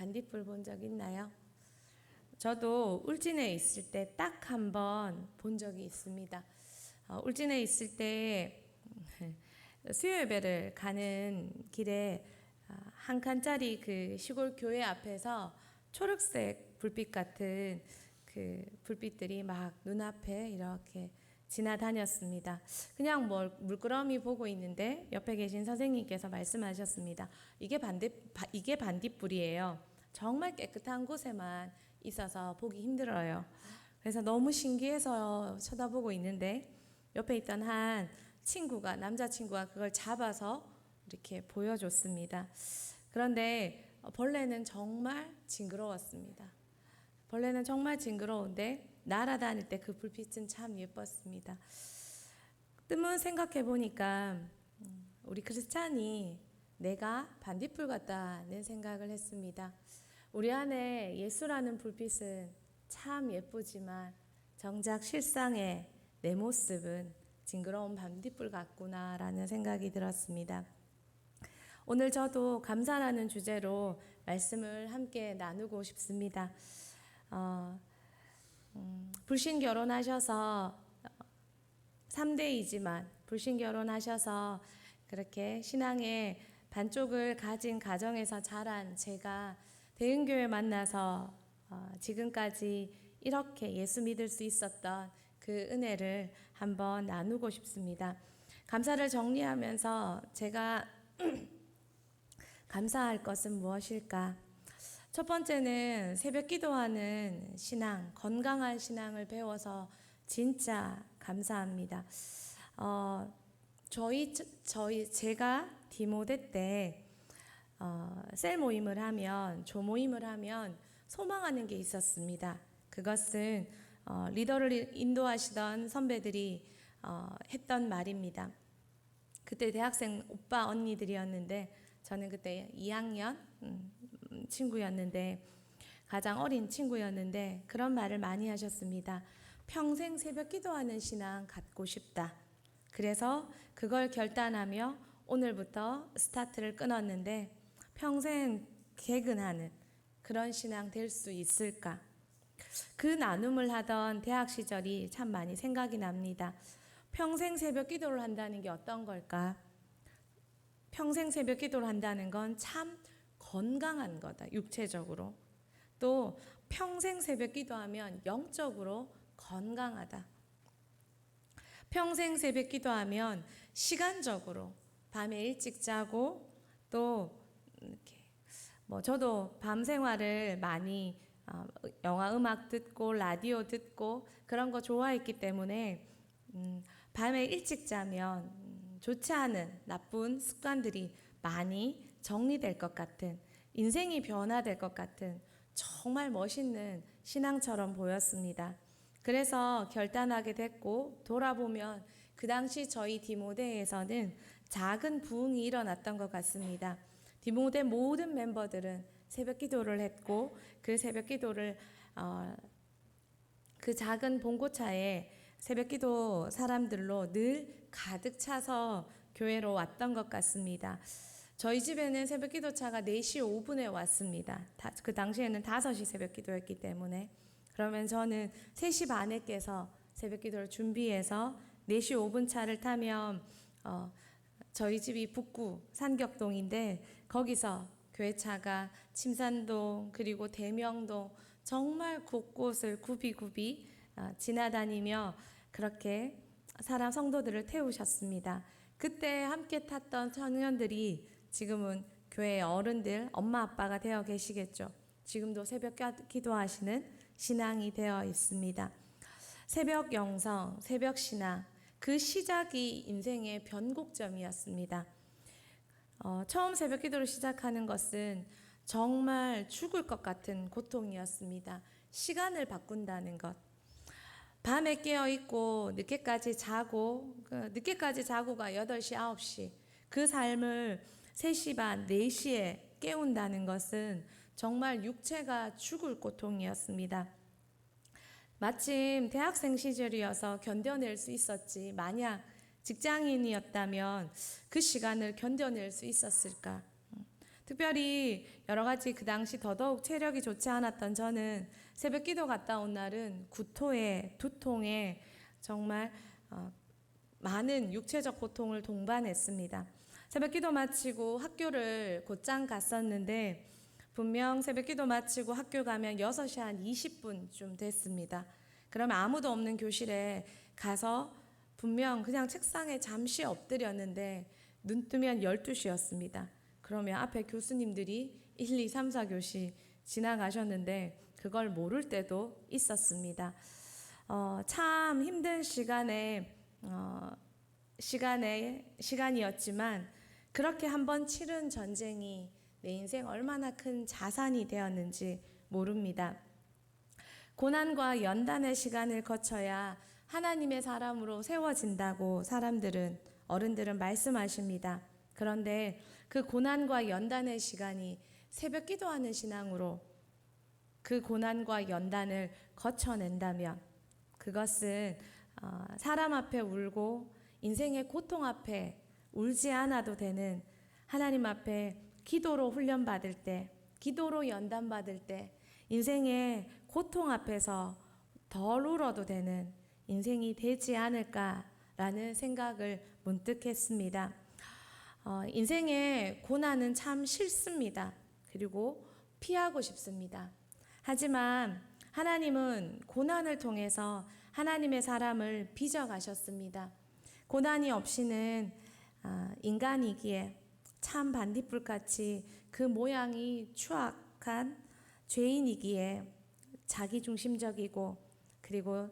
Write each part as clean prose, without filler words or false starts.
반딧불 본 적 있나요? 저도 울진에 있을 때 딱 한 번 본 적이 있습니다. 울진에 있을 때 수요예배를 가는 길에 한 칸짜리 그 시골 교회 앞에서 초록색 불빛 같은 그 불빛들이 막 눈앞에 이렇게 지나다녔습니다. 그냥 물끄러미 보고 있는데 옆에 계신 선생님께서 말씀하셨습니다. 이게 반딧불이에요. 정말 깨끗한 곳에만 있어서 보기 힘들어요. 그래서 너무 신기해서 쳐다보고 있는데 옆에 있던 한 친구가, 남자친구가 그걸 잡아서 이렇게 보여줬습니다. 그런데 벌레는 정말 징그러웠습니다. 벌레는 정말 징그러운데 날아다닐 때 그 불빛은 참 예뻤습니다. 뜸은 생각해 보니까 우리 크리스찬이 내가 반딧불 같다는 생각을 했습니다. 우리 안에 예수라는 불빛은 참 예쁘지만 정작 실상의 내 모습은 징그러운 반딧불 같구나라는 생각이 들었습니다. 오늘 저도 감사라는 주제로 말씀을 함께 나누고 싶습니다. 불신 결혼하셔서 3대이지만 불신 결혼하셔서 그렇게 신앙의 반쪽을 가진 가정에서 자란 제가 대흥교회 만나서 지금까지 이렇게 예수 믿을 수 있었던 그 은혜를 한번 나누고 싶습니다. 감사를 정리하면서 제가 감사할 것은 무엇일까? 첫 번째는 새벽 기도하는 신앙, 건강한 신앙을 배워서 진짜 감사합니다. 제가 디모데 때 셀 모임을 하면, 조 모임을 하면 소망하는 게 있었습니다. 그것은 리더를 인도하시던 선배들이 했던 말입니다. 그때 대학생 오빠 언니들이었는데 저는 그때 2학년 친구였는데 가장 어린 친구였는데 그런 말을 많이 하셨습니다. 평생 새벽 기도하는 신앙 갖고 싶다. 그래서 그걸 결단하며 오늘부터 스타트를 끊었는데 평생 개근하는 그런 신앙 될 수 있을까? 그 나눔을 하던 대학 시절이 참 많이 생각이 납니다. 평생 새벽 기도를 한다는 게 어떤 걸까? 평생 새벽 기도를 한다는 건 참 건강한 거다, 육체적으로. 또 평생 새벽 기도하면 영적으로 건강하다. 평생 새벽 기도하면 시간적으로 밤에 일찍 자고 또 이렇게 저도 밤 생활을 많이 영화 음악 듣고 라디오 듣고 그런 거 좋아했기 때문에 밤에 일찍 자면 좋지 않은 나쁜 습관들이 많이 정리될 것 같은, 인생이 변화될 것 같은 정말 멋있는 신앙처럼 보였습니다. 그래서 결단하게 됐고 돌아보면 그 당시 저희 디모데에서는 작은 부흥이 일어났던 것 같습니다. 디모데 모든 멤버들은 새벽 기도를 했고 그 새벽 기도를 그 작은 봉고차에 새벽 기도 사람들로 늘 가득 차서 교회로 왔던 것 같습니다. 저희 집에는 새벽 기도차가 4시 5분에 왔습니다. 그 당시에는 5시 새벽 기도였기 때문에. 그러면 저는 3시 반에 깨서 새벽 기도를 준비해서 4시 5분 차를 타면 저희 집이 북구 산격동인데 거기서 교회차가 침산동 그리고 대명동 정말 곳곳을 굽이굽이 지나다니며 그렇게 성도들을 태우셨습니다. 그때 함께 탔던 청년들이 지금은 교회의 어른들, 엄마 아빠가 되어 계시겠죠. 지금도 새벽 기도하시는 신앙이 되어 있습니다. 새벽 영성, 새벽 신앙, 그 시작이 인생의 변곡점이었습니다. 처음 새벽 기도를 시작하는 것은 정말 죽을 것 같은 고통이었습니다. 시간을 바꾼다는 것. 밤에 깨어있고 늦게까지 자고, 늦게까지 자고가 8시, 9시. 그 삶을 3시 반, 4시에 깨운다는 것은 정말 육체가 죽을 고통이었습니다. 마침 대학생 시절이어서 견뎌낼 수 있었지, 만약 직장인이었다면 그 시간을 견뎌낼 수 있었을까? 특별히 여러 가지 그 당시 더더욱 체력이 좋지 않았던 저는 새벽 기도 갔다 온 날은 구토에 두통에 정말 많은 육체적 고통을 동반했습니다. 새벽 기도 마치고 학교를 곧장 갔었는데 분명 새벽 기도 마치고 학교 가면 6시 한 20분쯤 됐습니다. 그러면 아무도 없는 교실에 가서 분명 그냥 책상에 잠시 엎드렸는데 눈 뜨면 12시였습니다. 그러면 앞에 교수님들이 1, 2, 3, 4교시 지나가셨는데 그걸 모를 때도 있었습니다. 참 힘든 시간이었지만 그렇게 한번 치른 전쟁이 내 인생 얼마나 큰 자산이 되었는지 모릅니다. 고난과 연단의 시간을 거쳐야 하나님의 사람으로 세워진다고 어른들은 말씀하십니다. 그런데 그 고난과 연단의 시간이 새벽 기도하는 신앙으로 그 고난과 연단을 거쳐낸다면 그것은 사람 앞에 울고 인생의 고통 앞에 울지 않아도 되는 하나님 앞에 기도로 훈련받을 때, 기도로 연단받을 때 인생의 고통 앞에서 덜 울어도 되는 인생이 되지 않을까라는 생각을 문득 했습니다. 인생의 고난은 참 싫습니다. 그리고 피하고 싶습니다. 하지만 하나님은 고난을 통해서 하나님의 사람을 빚어가셨습니다. 고난이 없이는 인간이기에 참 반딧불같이 그 모양이 추악한 죄인이기에 자기중심적이고 그리고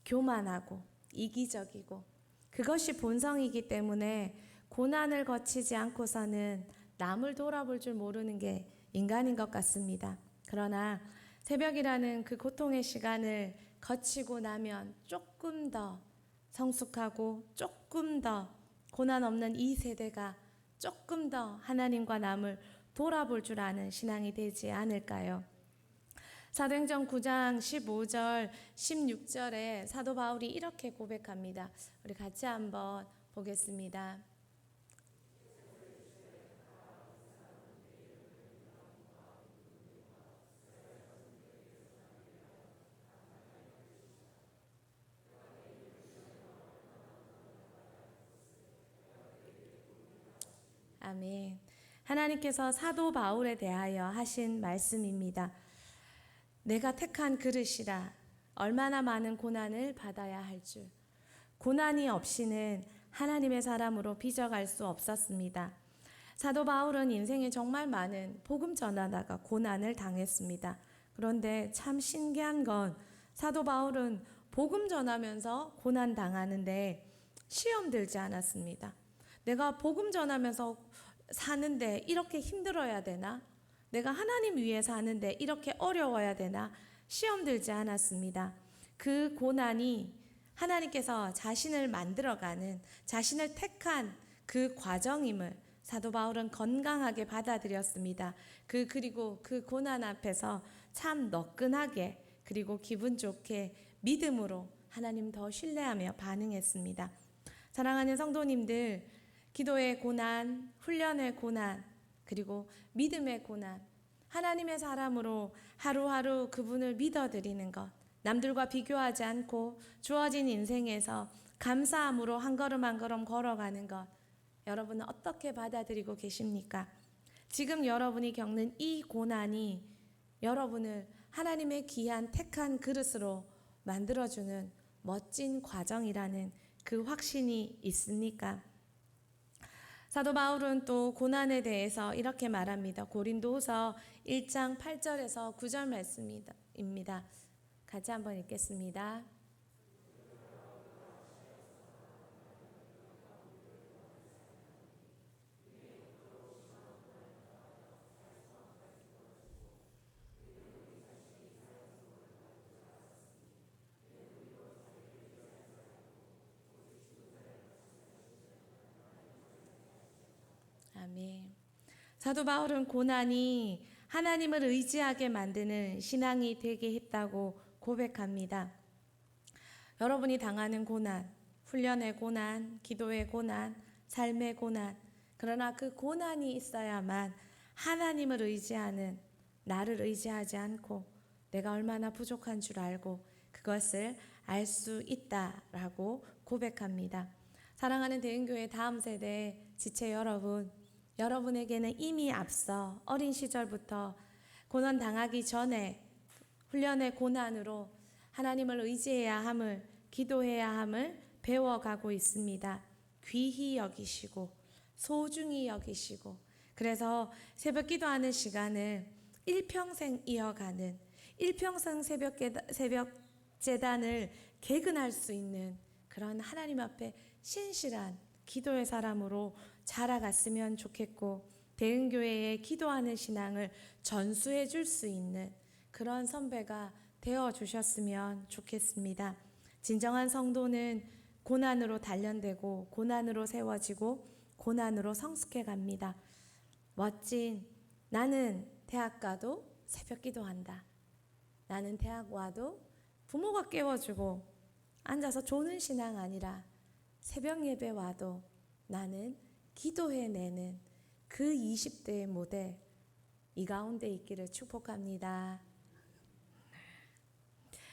교만하고 이기적이고 그것이 본성이기 때문에 고난을 거치지 않고서는 남을 돌아볼 줄 모르는 게 인간인 것 같습니다. 그러나 새벽이라는 그 고통의 시간을 거치고 나면 조금 더 성숙하고 조금 더 고난 없는 이 세대가 조금 더 하나님과 남을 돌아볼 줄 아는 신앙이 되지 않을까요? 사도행전 9장 15절 16절에 사도 바울이 이렇게 고백합니다. 우리 같이 한번 보겠습니다. 아멘. 하나님께서 사도 바울에 대하여 하신 말씀입니다. 내가 택한 그릇이라 얼마나 많은 고난을 받아야 할 줄. 고난이 없이는 하나님의 사람으로 빚어갈 수 없었습니다. 사도 바울은 인생에 정말 많은 복음 전하다가 고난을 당했습니다. 그런데 참 신기한 건 사도 바울은 복음 전하면서 고난 당하는데 시험 들지 않았습니다. 내가 복음 전하면서 사는데 이렇게 힘들어야 되나? 내가 하나님 위해 사는데 이렇게 어려워야 되나? 시험 들지 않았습니다. 그 고난이 하나님께서 자신을 만들어가는, 자신을 택한 그 과정임을 사도 바울은 건강하게 받아들였습니다. 그리고 그 고난 앞에서 참 너끈하게 그리고 기분 좋게 믿음으로 하나님 더 신뢰하며 반응했습니다. 사랑하는 성도님들, 기도의 고난, 훈련의 고난, 그리고 믿음의 고난, 하나님의 사람으로 하루하루 그분을 믿어드리는 것, 남들과 비교하지 않고 주어진 인생에서 감사함으로 한 걸음 한 걸음 걸어가는 것, 여러분은 어떻게 받아들이고 계십니까? 지금 여러분이 겪는 이 고난이 여러분을 하나님의 귀한 택한 그릇으로 만들어주는 멋진 과정이라는 그 확신이 있습니까? 사도 바울은 또 고난에 대해서 이렇게 말합니다. 고린도후서 1장 8절에서 9절 말씀입니다. 같이 한번 읽겠습니다. 아멘. 사도 바울은 고난이 하나님을 의지하게 만드는 신앙이 되게 했다고 고백합니다. 여러분이 당하는 고난, 훈련의 고난, 기도의 고난, 삶의 고난, 그러나 그 고난이 있어야만 하나님을 의지하는 나를 의지하지 않고 내가 얼마나 부족한 줄 알고 그것을 알 수 있다라고 고백합니다. 사랑하는 대흥교회 다음 세대 지체 여러분, 여러분에게는 이미 앞서 어린 시절부터 고난 당하기 전에 훈련의 고난으로 하나님을 의지해야 함을, 기도해야 함을 배워가고 있습니다. 귀히 여기시고 소중히 여기시고, 그래서 새벽 기도하는 시간을 일평생 이어가는, 일평생 새벽 재단을 개근할 수 있는 그런 하나님 앞에 신실한 기도의 사람으로 자라갔으면 좋겠고, 대흥교회에 기도하는 신앙을 전수해 줄 수 있는 그런 선배가 되어 주셨으면 좋겠습니다. 진정한 성도는 고난으로 단련되고 고난으로 세워지고 고난으로 성숙해 갑니다. 멋진, 나는 대학 가도 새벽 기도한다. 나는 대학 와도 부모가 깨워주고 앉아서 조는 신앙 아니라 새벽 예배 와도 나는 기도해내는 그 20대의 모델, 이 가운데 있기를 축복합니다.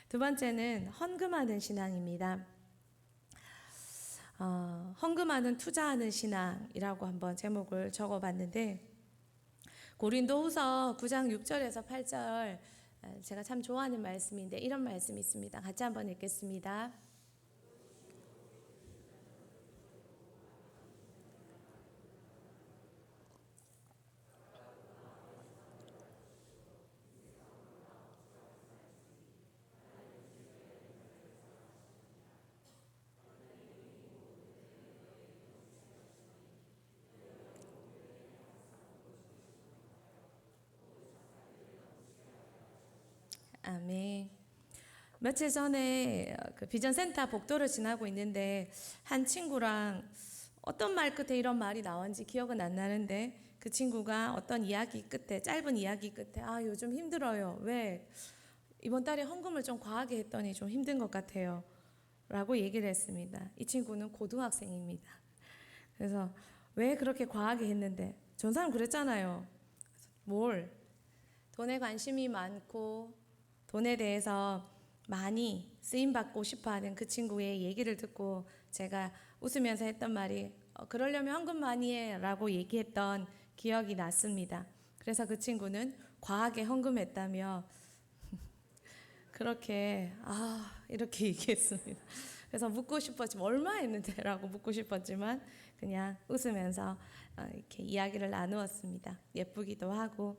두 번째는 헌금하는 신앙입니다. 헌금하는 투자하는 신앙이라고 한번 제목을 적어봤는데, 고린도후서 9장 6절에서 8절, 제가 참 좋아하는 말씀인데 이런 말씀이 있습니다. 같이 한번 읽겠습니다. 아멘. 며칠 전에 그 비전센터 복도를 지나고 있는데 한 친구랑 어떤 말 끝에 이런 말이 나온지 기억은 안 나는데, 그 친구가 어떤 이야기 끝에, 짧은 이야기 끝에 요즘 힘들어요. 왜? 이번 달에 헌금을 좀 과하게 했더니 좀 힘든 것 같아요. 라고 얘기를 했습니다. 이 친구는 고등학생입니다. 그래서 왜 그렇게 과하게 했는데? 전 사람 그랬잖아요. 뭘? 돈에 관심이 많고 돈에 대해서 많이 쓰임받고 싶어하는 그 친구의 얘기를 듣고 제가 웃으면서 했던 말이 그러려면 헌금 많이 해 라고 얘기했던 기억이 났습니다. 그래서 그 친구는 과하게 헌금했다며 그렇게 이렇게 얘기했습니다. 그래서 묻고 싶었지만 얼마 했는데 라고 묻고 싶었지만 그냥 웃으면서 이렇게 이야기를 나누었습니다. 예쁘기도 하고.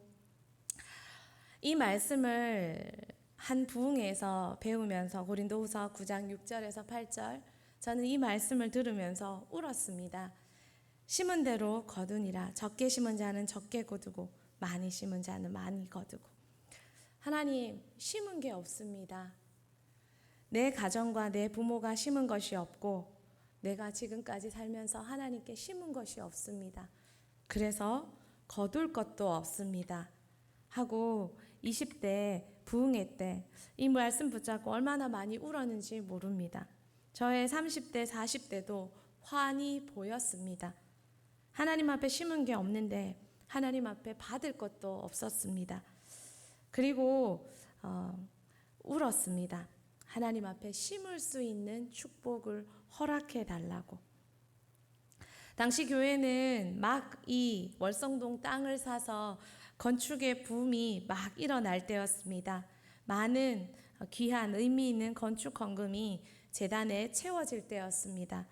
이 말씀을 한 부흥회에서 배우면서 고린도후서 9장 6절에서 8절, 저는 이 말씀을 들으면서 울었습니다. 심은 대로 거두니라. 적게 심은 자는 적게 거두고 많이 심은 자는 많이 거두고. 하나님, 심은 게 없습니다. 내 가정과 내 부모가 심은 것이 없고 내가 지금까지 살면서 하나님께 심은 것이 없습니다. 그래서 거둘 것도 없습니다 하고 20대 부흥회 때 이 말씀 붙잡고 얼마나 많이 울었는지 모릅니다. 저의 30대 40대도 환히 보였습니다. 하나님 앞에 심은 게 없는데 하나님 앞에 받을 것도 없었습니다. 그리고 울었습니다. 하나님 앞에 심을 수 있는 축복을 허락해 달라고. 당시 교회는 막 이 월성동 땅을 사서 건축의 붐이 막 일어날 때였습니다. 많은 귀한 의미 있는 건축 헌금이 제단에 채워질 때였습니다.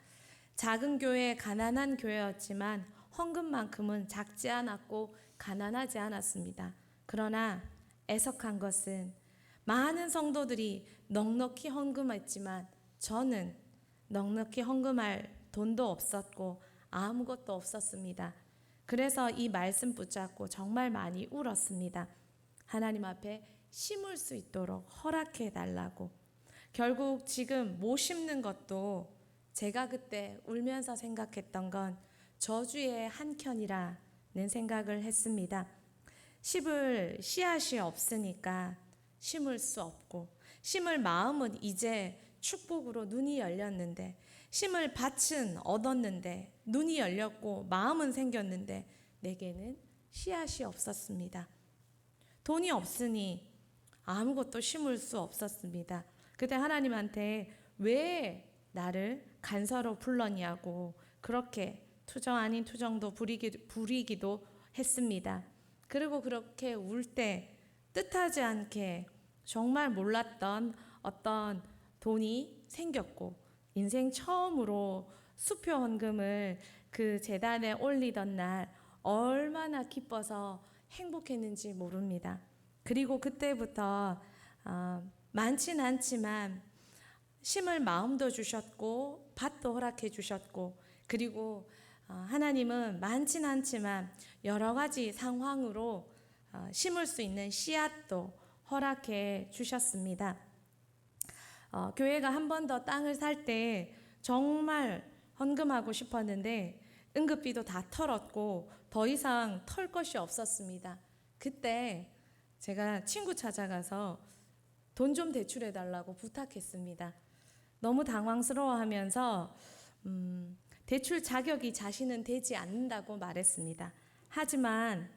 작은 교회, 가난한 교회였지만 헌금만큼은 작지 않았고 가난하지 않았습니다. 그러나 애석한 것은 많은 성도들이 넉넉히 헌금했지만 저는 넉넉히 헌금할 돈도 없었고 아무것도 없었습니다. 그래서 이 말씀 붙잡고 정말 많이 울었습니다. 하나님 앞에 심을 수 있도록 허락해 달라고. 결국 지금 못 심는 것도 제가 그때 울면서 생각했던 건 저주의 한켠이라는 생각을 했습니다. 심을 씨앗이 없으니까 심을 수 없고, 심을 마음은 이제 축복으로 눈이 열렸는데 심을 밭은 얻었는데 눈이 열렸고 마음은 생겼는데 내게는 씨앗이 없었습니다. 돈이 없으니 아무것도 심을 수 없었습니다. 그때 하나님한테 왜 나를 간사로 불렀냐고 그렇게 투정 아닌 투정도 부리기도 했습니다. 그리고 그렇게 울 때 뜻하지 않게 정말 몰랐던 어떤 돈이 생겼고 인생 처음으로 수표 헌금을 그 제단에 올리던 날 얼마나 기뻐서 행복했는지 모릅니다. 그리고 그때부터 많진 않지만 심을 마음도 주셨고 밭도 허락해 주셨고 그리고 하나님은 많진 않지만 여러 가지 상황으로 심을 수 있는 씨앗도 허락해 주셨습니다. 교회가 한 번 더 땅을 살 때 정말 헌금하고 싶었는데 응급비도 다 털었고 더 이상 털 것이 없었습니다. 그때 제가 친구 찾아가서 돈 좀 대출해 달라고 부탁했습니다. 너무 당황스러워하면서 대출 자격이 자신은 되지 않는다고 말했습니다. 하지만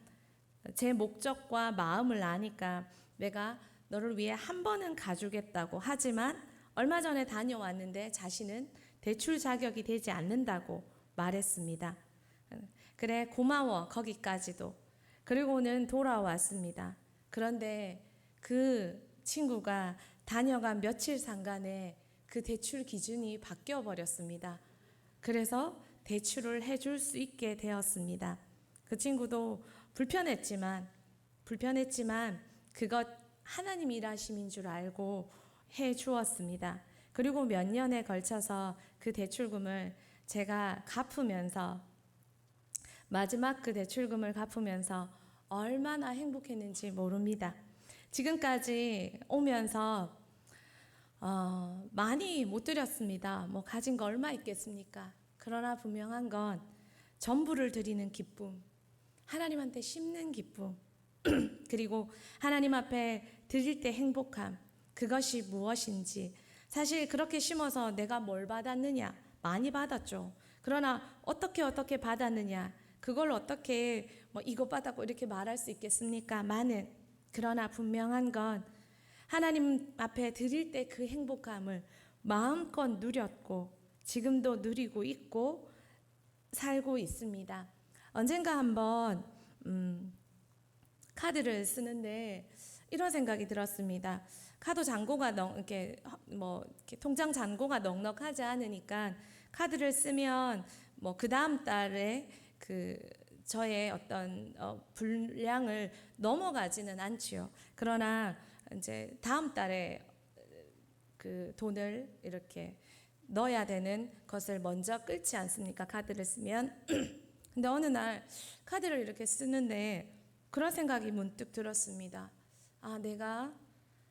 제 목적과 마음을 아니까 내가 너를 위해 한 번은 가주겠다고 하지만 얼마 전에 다녀왔는데 자신은 대출 자격이 되지 않는다고 말했습니다. 그래 고마워 거기까지도. 그리고는 돌아왔습니다. 그런데 그 친구가 다녀간 며칠 상간에 그 대출 기준이 바뀌어 버렸습니다. 그래서 대출을 해줄 수 있게 되었습니다. 그 친구도 불편했지만 그것 하나님 일하심인 줄 알고 해 주었습니다. 그리고 몇 년에 걸쳐서 그 대출금을 제가 갚으면서 마지막 그 대출금을 갚으면서 얼마나 행복했는지 모릅니다. 지금까지 오면서 많이 못 드렸습니다. 뭐 가진 거 얼마 있겠습니까? 그러나 분명한 건 전부를 드리는 기쁨, 하나님한테 심는 기쁨, 그리고 하나님 앞에 드릴 때 행복함, 그것이 무엇인지. 사실 그렇게 심어서 내가 뭘 받았느냐? 많이 받았죠. 그러나 어떻게 받았느냐? 그걸 어떻게 뭐 이거 받았고 이렇게 말할 수 있겠습니까? 많은. 그러나 분명한 건 하나님 앞에 드릴 때 그 행복함을 마음껏 누렸고 지금도 누리고 있고 살고 있습니다. 언젠가 한번 카드를 쓰는데 이런 생각이 들었습니다. 카드 잔고가 이렇게 통장 잔고가 넉넉하지 않으니까 카드를 쓰면 뭐 그 다음 달에 그 저의 어떤 분량을 넘어가지는 않지요. 그러나 이제 다음 달에 그 돈을 이렇게 넣어야 되는 것을 먼저 끌지 않습니까? 카드를 쓰면. 근데 어느 날 카드를 이렇게 쓰는데 그런 생각이 문득 들었습니다. 내가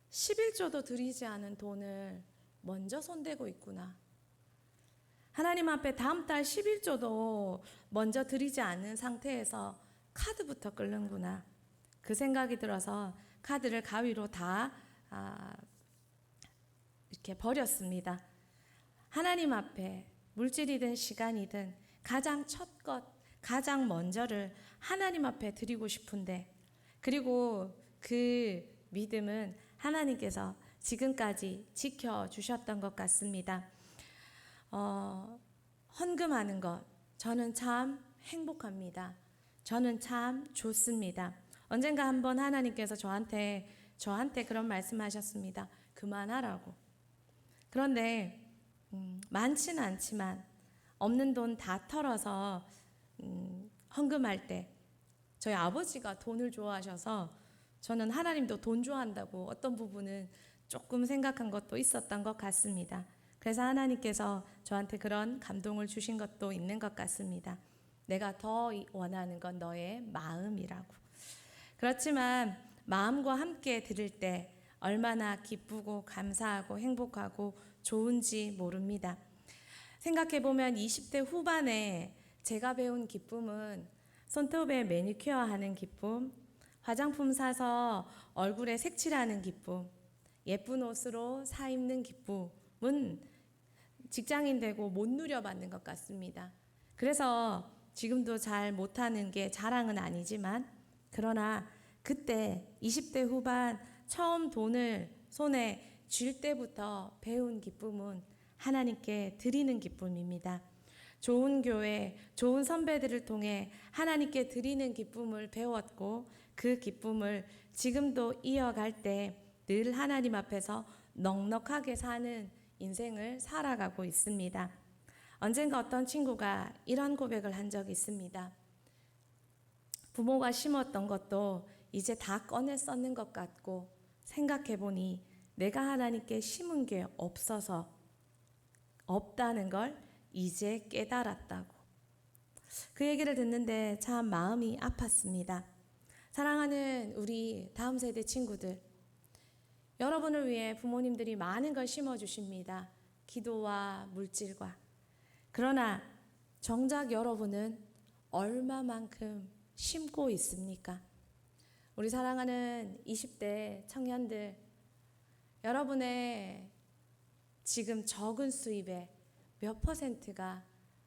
11조도 드리지 않은 돈을 먼저 손대고 있구나. 하나님 앞에 다음 달 11조도 먼저 드리지 않는 상태에서 카드부터 끓는구나. 그 생각이 들어서 카드를 가위로 다 이렇게 버렸습니다. 하나님 앞에 물질이든 시간이든 가장 첫 것, 가장 먼저를 하나님 앞에 드리고 싶은데, 그리고 그 믿음은 하나님께서 지금까지 지켜주셨던 것 같습니다. 헌금하는 것, 저는 참 행복합니다. 저는 참 좋습니다. 언젠가 한번 하나님께서 저한테 그런 말씀하셨습니다. 그만하라고. 그런데 많지는 않지만 없는 돈 다 털어서 헌금할 때 저희 아버지가 돈을 좋아하셔서 저는 하나님도 돈 좋아한다고 어떤 부분은 조금 생각한 것도 있었던 것 같습니다. 그래서 하나님께서 저한테 그런 감동을 주신 것도 있는 것 같습니다. 내가 더 원하는 건 너의 마음이라고. 그렇지만 마음과 함께 드릴 때 얼마나 기쁘고 감사하고 행복하고 좋은지 모릅니다. 생각해보면 20대 후반에 제가 배운 기쁨은 손톱에 매니큐어 하는 기쁨, 화장품 사서 얼굴에 색칠하는 기쁨, 예쁜 옷으로 사 입는 기쁨은 직장인 되고 못 누려받는 것 같습니다. 그래서 지금도 잘 못하는 게 자랑은 아니지만, 그러나 그때 20대 후반 처음 돈을 손에 쥘 때부터 배운 기쁨은 하나님께 드리는 기쁨입니다. 좋은 교회, 좋은 선배들을 통해 하나님께 드리는 기쁨을 배웠고, 그 기쁨을 지금도 이어갈 때 늘 하나님 앞에서 넉넉하게 사는 인생을 살아가고 있습니다. 언젠가 어떤 친구가 이런 고백을 한 적이 있습니다. 부모가 심었던 것도 이제 다 꺼내 썼는 것 같고, 생각해보니 내가 하나님께 심은 게 없다는 걸 이제 깨달았다고. 그 얘기를 듣는데 참 마음이 아팠습니다. 사랑하는 우리 다음 세대 친구들, 여러분을 위해 부모님들이 많은 걸 심어주십니다. 기도와 물질과. 그러나 정작 여러분은 얼마만큼 심고 있습니까? 우리 사랑하는 20대 청년들, 여러분의 지금 적은 수입의 몇 퍼센트가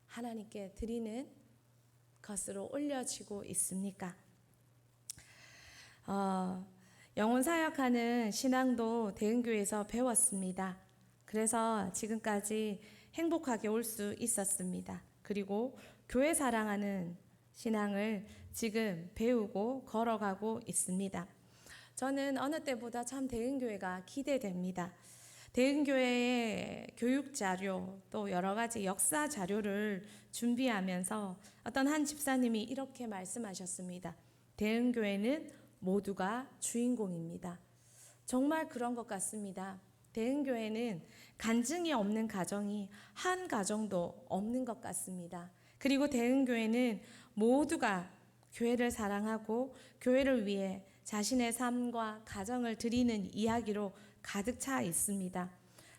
하나님께 드리는 것으로 올려지고 있습니까? 영혼 사역하는 신앙도 대흥교회에서 배웠습니다. 그래서 지금까지 행복하게 올 수 있었습니다. 그리고 교회 사랑하는 신앙을 지금 배우고 걸어가고 있습니다. 저는 어느 때보다 참 대흥교회가 기대됩니다. 대흥교회의 교육 자료, 또 여러 가지 역사 자료를 준비하면서 어떤 한 집사님이 이렇게 말씀하셨습니다. 대흥교회는 모두가 주인공입니다. 정말 그런 것 같습니다. 대흥교회는 간증이 없는 가정이 한 가정도 없는 것 같습니다. 그리고 대흥교회는 모두가 교회를 사랑하고 교회를 위해 자신의 삶과 가정을 드리는 이야기로 가득 차 있습니다.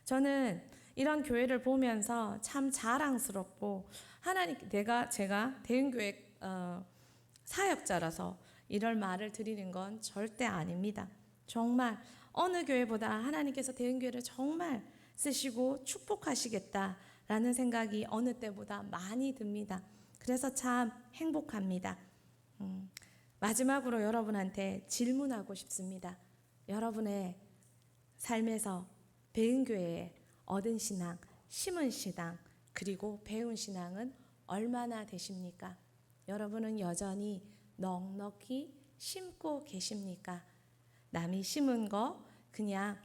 저는 이런 교회를 보면서 참 자랑스럽고, 제가 대흥교회 사역자라서 이럴 말을 드리는 건 절대 아닙니다. 정말 어느 교회보다 하나님께서 대흥교회를 정말 쓰시고 축복하시겠다라는 생각이 어느 때보다 많이 듭니다. 그래서 참 행복합니다. 마지막으로 여러분한테 질문하고 싶습니다. 여러분의 삶에서 대흥교회에 얻은 신앙, 심은 신앙, 그리고 배운 신앙은 얼마나 되십니까? 여러분은 여전히 넉넉히 심고 계십니까? 남이 심은 거 그냥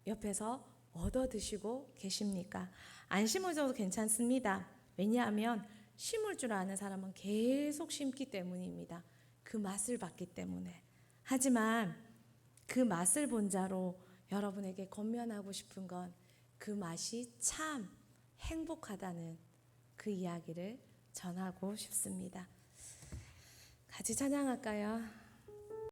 옆에서 얻어 드시고 계십니까? 안 심어줘도 괜찮습니다. 왜냐하면 심을 줄 아는 사람은 계속 심기 때문입니다. 그 맛을 봤기 때문에. 하지만 그 맛을 본 자로 여러분에게 권면하고 싶은 건 그 맛이 참 행복하다는 그 이야기를 전하고 싶습니다. 같이 찬양할까요?